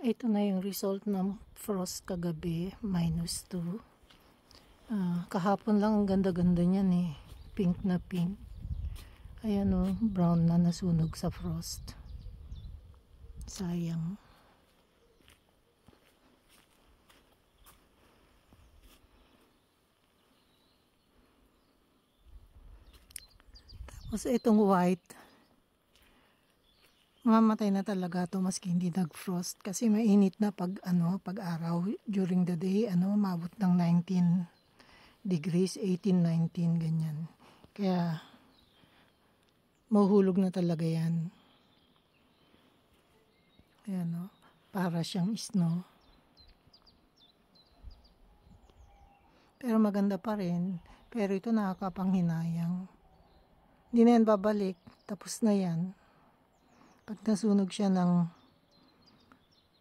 Ito na yung result ng frost kagabi, -2. Kahapon lang ang ganda-ganda niyan eh. Pink na pink. Ayan o, brown na nasunog sa frost. Sayang. Tapos itong white, mamatay na talaga to maski hindi nag-frost kasi mainit na pag araw during the day maabot ng 19 degrees, 18, 19 ganyan. Kaya mahuhulog na talaga yan. Ayan para siyang snow. Pero maganda pa rin. Pero ito nakakapanghinayang. Hindi na yan babalik. Tapos na yan. Pag nasunog siya ng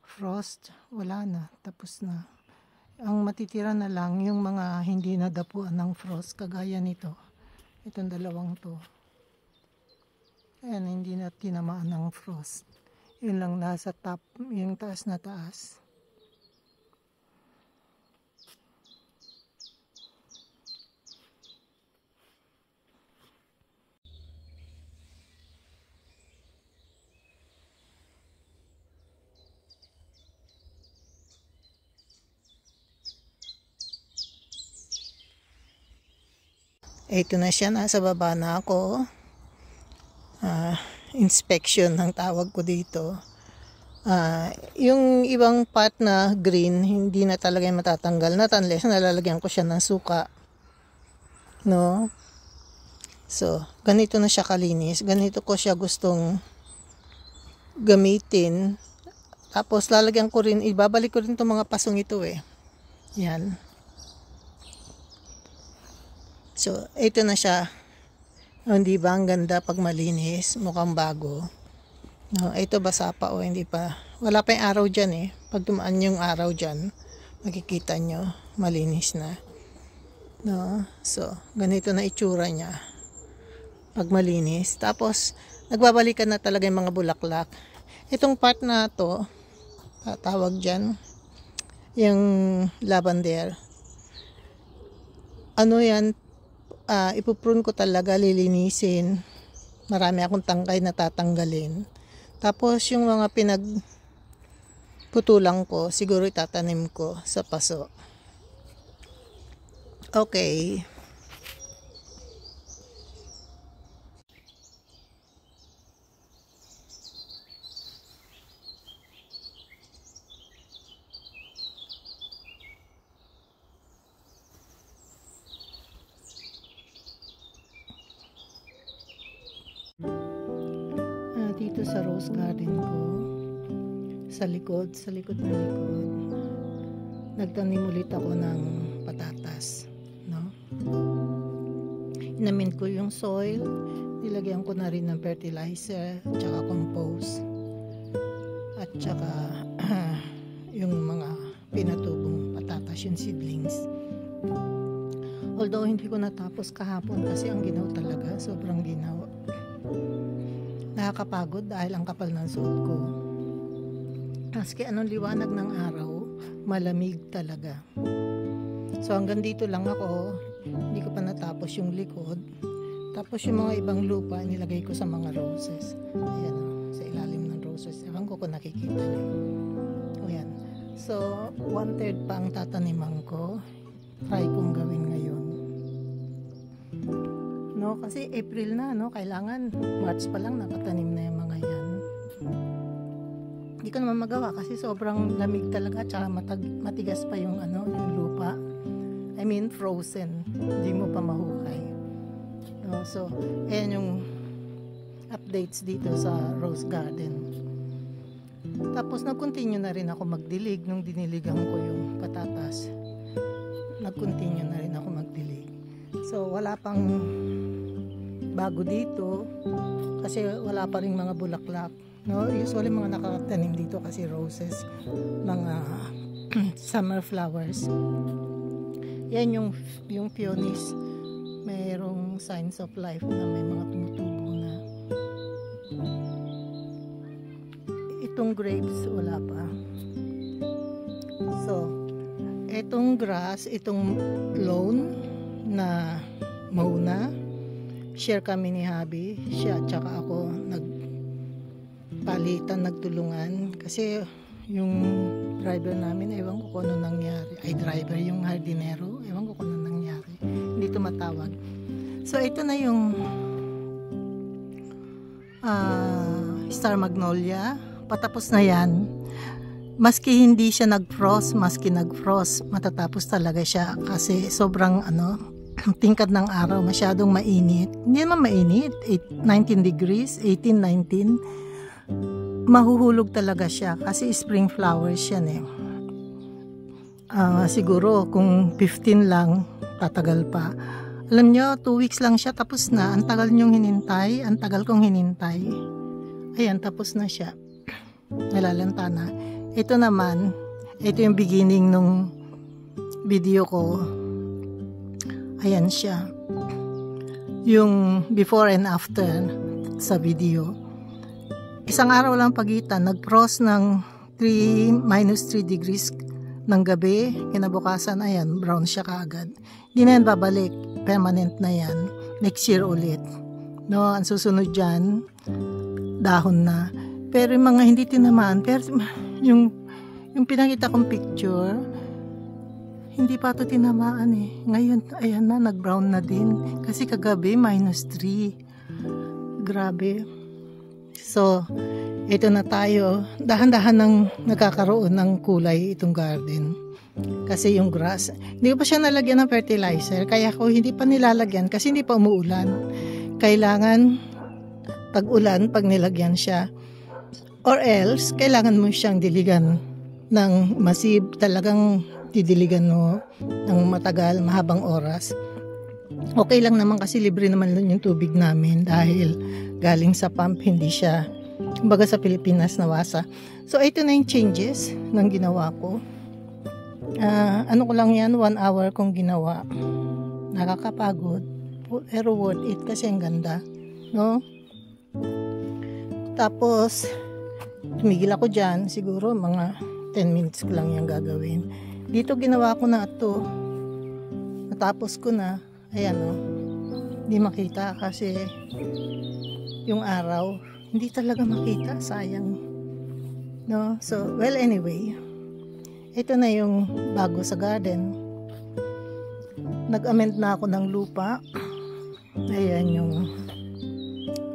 frost, wala na. Tapos na. Ang matitira na lang yung mga hindi nadapuan ng frost. Kagaya nito. Itong dalawang to. Ayan, hindi na tinamaan ng frost. Yun lang nasa top. Yung taas na taas. Ito na siya, nasa baba na ako. Inspection ang tawag ko dito. Yung ibang part na green, hindi na talaga matatanggal na unless nalalagyan ko siya ng suka. No? So, ganito na siya kalinis. Ganito ko siya gustong gamitin. Tapos lalagyan ko rin, ibabalik ko rin itong mga pasong ito eh. Yan. So, ito na siya. Hindi ba ang ganda pag malinis? Mukhang bago. No, ito basa pa o hindi pa. Wala pa yung araw dyan eh. Pag dumaan yung araw dyan, makikita nyo, malinis na. No? So, ganito na itsura niya. Pag malinis. Tapos, nagbabalikan na talaga yung mga bulaklak. Itong part na to, tawag dyan, yung lavender. Yan, ipuprune ko talaga, lilinisin. Marami akong tangkay na tatanggalin. Tapos yung mga pinagputulang ko, siguro itatanim ko sa paso. Okay. Dito sa rose garden ko, sa likod na likod, nagtanim ulit ako ng patatas, no? Inamin ko yung soil, nilagyan ko na rin ng fertilizer, tsaka compost, at tsaka yung mga pinatubong patatas, yung seedlings. Although hindi ko natapos kahapon kasi ang ginaw talaga, sobrang ginaw. Nakakapagod dahil ang kapal ng suot ko. Maski anong liwanag ng araw, malamig talaga. So hanggang dito lang ako, hindi ko pa natapos yung likod. Tapos yung mga ibang lupa, nilagay ko sa mga roses. Ayan sa ilalim ng roses. Ewan ko kung nakikita nyo. Ayan. So, 1/3 pa ang tataniman ko. Try kong gawin ngayon. No, kasi April na, no? Kailangan March pa lang nakatanim na yung mga yan. Hindi ko naman magawa kasi sobrang lamig talaga at matigas pa yung yung lupa. I mean frozen. Hindi mo pa mahukay. No, so, ayan yung updates dito sa rose garden. Tapos nag-continue na rin ako magdilig nung diniligan ko yung patatas. Nag-continue na rin ako magdilig. So, wala pang bago dito kasi wala pa ring mga bulaklak, no? Usually mga nakatanim dito kasi roses, mga summer flowers. Yan yung peonies, mayroong signs of life na may mga tumutubo na. Itong grapes, wala pa. So, itong grass, itong lawn na mauna, share kami ni Habi. Siya at saka ako nagpalitan, nagtulungan. Kasi yung driver namin, ewan ko kung ano nangyari. Ay, driver, yung hardinero, ewan ko kung ano nangyari. Hindi tumatawag. So, ito na yung Star Magnolia. Patapos na yan. Maski hindi siya nag-frost, matatapos talaga siya kasi sobrang tingkad ng araw, masyadong mainit. Hindi naman mainit, 19 degrees, 18, 19. Mahuhulog talaga siya kasi spring flowers yan eh. Siguro kung 15 lang, tatagal pa. Alam nyo, 2 weeks lang siya, tapos na. Ang tagal nyong hinintay, ang tagal kong hinintay. Ayan, tapos na siya. Nalalanta na. Ito naman, ito yung beginning nung video ko. Ayan siya. Yung before and after sa video. Isang araw lang pagitan, nag-frost ng -3 degrees ng gabi. Kinabukasan, ayan, brown siya kaagad. Hindi na yan babalik. Permanent na yan. Next year ulit. No, ang susunod dyan, dahon na. Pero yung mga hindi tinamaan, pero yung pinakita kong picture, hindi pa ito tinamaan eh. Ngayon, ayan na, nag-brown na din. Kasi kagabi, -3. Grabe. So, ito na tayo. Dahan-dahan nang nagkakaroon ng kulay itong garden. Kasi yung grass, hindi ko pa siya nalagyan ng fertilizer. Kaya ko hindi pa nilalagyan kasi hindi pa umuulan. Kailangan pag-ulan, pag nilagyan siya. Or else, kailangan mo siyang diligan ng masib, talagang didiligan mo ng matagal, mahabang oras. Okay lang naman kasi libre naman yung tubig namin dahil galing sa pump, hindi siya, kumbaga sa Pilipinas nawasa. So, ito na yung changes ng ginawa ko. Ano ko lang yan, 1 hour kong ginawa. Nakakapagod, pero worth it kasi ang ganda. No? Tapos, tumigil ako dyan, siguro mga 10 minutes ko lang yung gagawin. Dito ginawa ko na ito. Natapos ko na. Ayan o. Hindi makita kasi yung araw. Hindi talaga makita. Sayang. No? So, well anyway. Ito na yung bago sa garden. Nag-amend na ako ng lupa. Ayan yung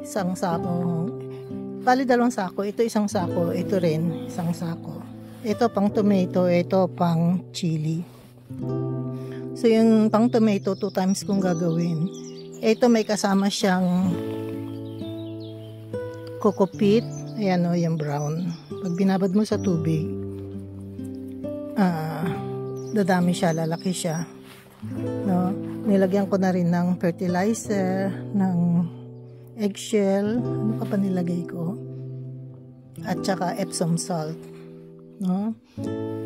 isang sako. Bali 2 sako, ito 1 sako, ito rin 1 sako. Ito pang tomato, ito pang chili. So yung pang tomato 2 times kong gagawin. Ito may kasama siyang coco peat. Ayan o, yung brown. Pag binabad mo sa tubig, dadami siya, lalaki siya. No? Nilagyan ko na rin ng fertilizer, ng eggshell, ano pa nilagay ko, at saka Epsom salt. No?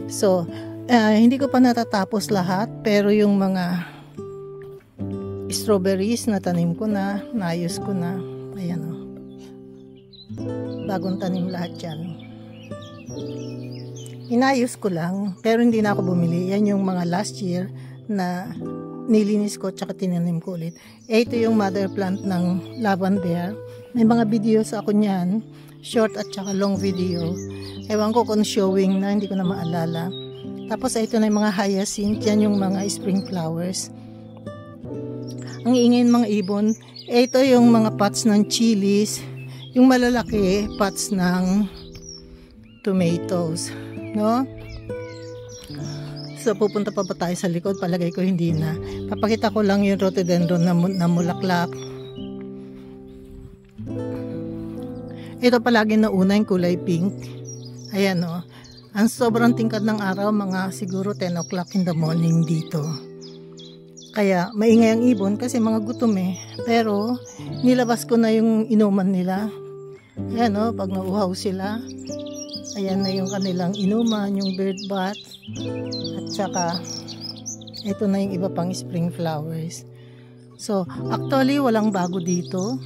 So, hindi ko pa natatapos lahat, pero yung mga strawberries na tanim ko na, naayos ko na. Ayan o. Bagong tanim lahat yan. Inayos ko lang, pero hindi na ako bumili. Yan yung mga last year na nilinis ko tsaka tinanim ko ulit. Ito yung mother plant ng lavender. May mga videos ako niyan, short at tsaka long video. Ewan ko kung showing na, hindi ko na maalala. Tapos ito na yung mga hyacinth, yan yung mga spring flowers. Ang iingay ng mga ibon. Ito yung mga pots ng chilies, yung malalaki pots ng tomatoes, no? So, pupunta pa ba tayo sa likod? Palagay ko hindi na. Papakita ko lang yung rhododendron na mulaklak. Ito palagi na una yung kulay pink. Ayan o. Ang sobrang tingkad ng araw, mga siguro 10 o'clock in the morning dito. Kaya, maingay ang ibon kasi mga gutom eh. Pero, nilabas ko na yung inuman nila. Ayan o, pag nauhaw sila. Ayan na yung kanilang inuman, yung bird bath. At saka, ito na yung iba pang spring flowers. So, actually, walang bago dito.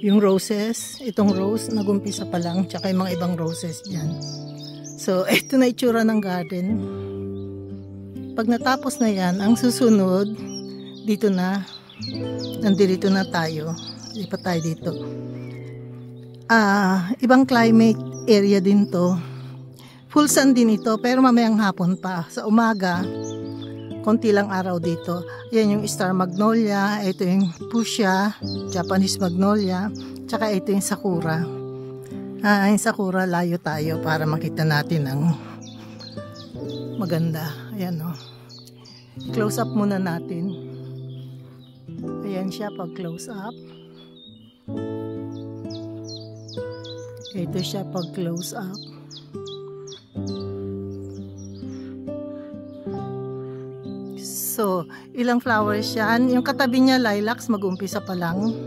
yung roses, itong rose, nagumpisa pa lang, tsaka yung mga ibang roses dyan. So, ito na itsura ng garden. Pag natapos na yan, ang susunod, dito na, nandito na tayo. Lipat tayo dito. Ibang climate area din to. Full sun din ito, pero mamayang hapon pa. Sa umaga, konti lang araw dito. Yan yung star magnolia, ito yung fuchsia, Japanese magnolia, tsaka ito yung sakura. Yung sakura, layo tayo para makita natin ang maganda. Ayan o. Close up muna natin. Ayan siya pag close up. Ito siya pag close up. So, ilang flowers yan. Yung katabi niya, lilacs, mag-umpisa pa lang.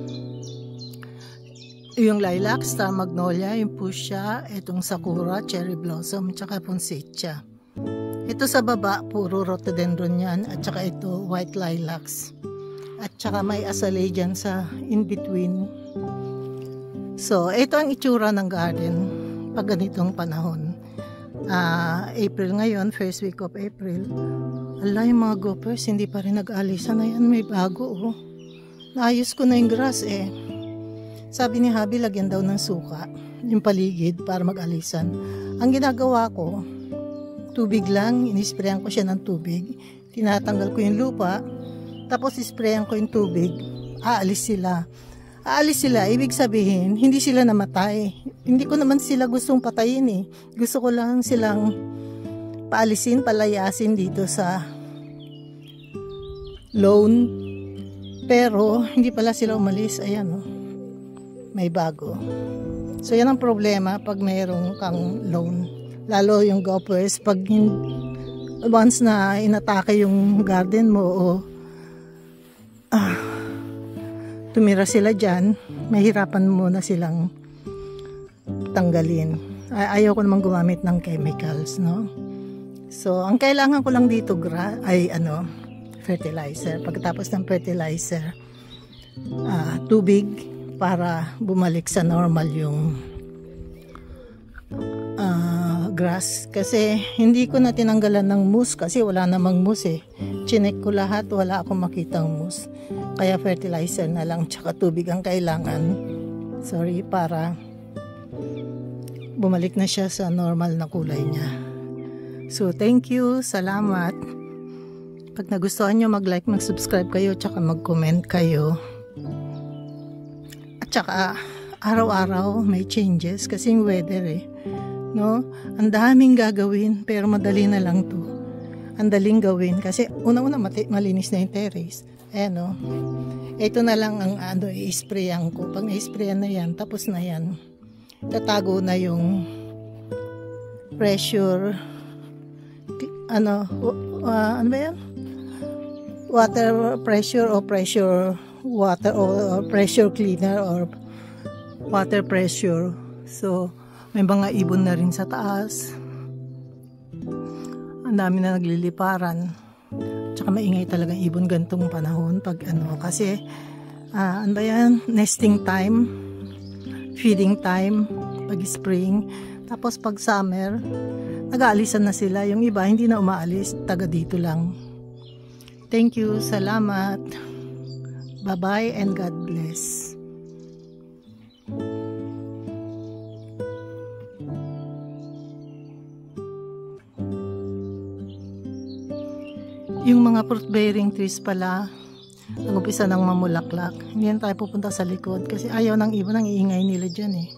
Yung lilac, star magnolia, yung fuchsia, itong sakura, cherry blossom, tsaka poinsettia. Ito sa baba, puro rhododendron yan, at tsaka ito, white lilacs. At tsaka may azalea dyan sa in-between. So, ito ang itsura ng garden pag ganitong panahon. April ngayon, first week of April. Ala, yung mga gophers, hindi pa rin nag-alisan. Ayan, may bago, oh. Naayos ko na yung grass, eh. Sabi ni Habi, lagyan daw ng suka, yung paligid, para mag-alisan. Ang ginagawa ko, tubig lang, inisprayan ko siya ng tubig. Tinatanggal ko yung lupa, tapos isprayan ko yung tubig. Aalis sila. Aalis sila, ibig sabihin, hindi sila namatay. Hindi ko naman sila gustong patayin, eh. Gusto ko lang silang paalisin, palayasin dito sa lawn. Pero, hindi pala sila umalis. Ayan, oh. May bago. So, yan ang problema pag mayroong kang lawn. Lalo yung gophers, pag once na inatake yung garden mo o tumira sila dyan, mahirapan mo na silang tanggalin. Ayaw ko naman gumamit ng chemicals, no? So, ang kailangan ko lang dito fertilizer. Pagkatapos ng fertilizer, tubig para bumalik sa normal yung grass. Kasi hindi ko na tinanggalan ng moss kasi wala namang moss, eh. Chinek ko lahat, wala akong makitang moss. Kaya fertilizer na lang tsaka tubig ang kailangan. Sorry, para bumalik na siya sa normal na kulay niya. So, thank you. Salamat. Pag nagustuhan nyo, mag-like, mag-subscribe kayo, tsaka mag-comment kayo. At tsaka, araw-araw may changes kasi yung weather, eh. No? Ang daming gagawin, pero madali na lang to. Ang daling gawin kasi una-una malinis na yung terrace. Ayan, no? Ito na lang ang i-sprayan ko. Pag na-sprayan na yan, tapos na yan. Tatago na yung pressure, ano ba yan? Water pressure o pressure water or pressure cleaner or water pressure. So, may mga ibon na rin sa taas. Ang dami na nagliliparan. Tsaka maingay talaga ibon gantong panahon pag kasi ano ba yan? Nesting time, feeding time, pag spring, tapos pag summer, nag-aalisan na sila. Yung iba hindi na umaalis, taga dito lang. Thank you, salamat. Bye-bye and God bless. Yung mga fruit-bearing trees pala, nag-umpisa ng mamulaklak. Hindi yan tayo pupunta sa likod kasi ayaw ng ibon ang iingay nila dyan, eh.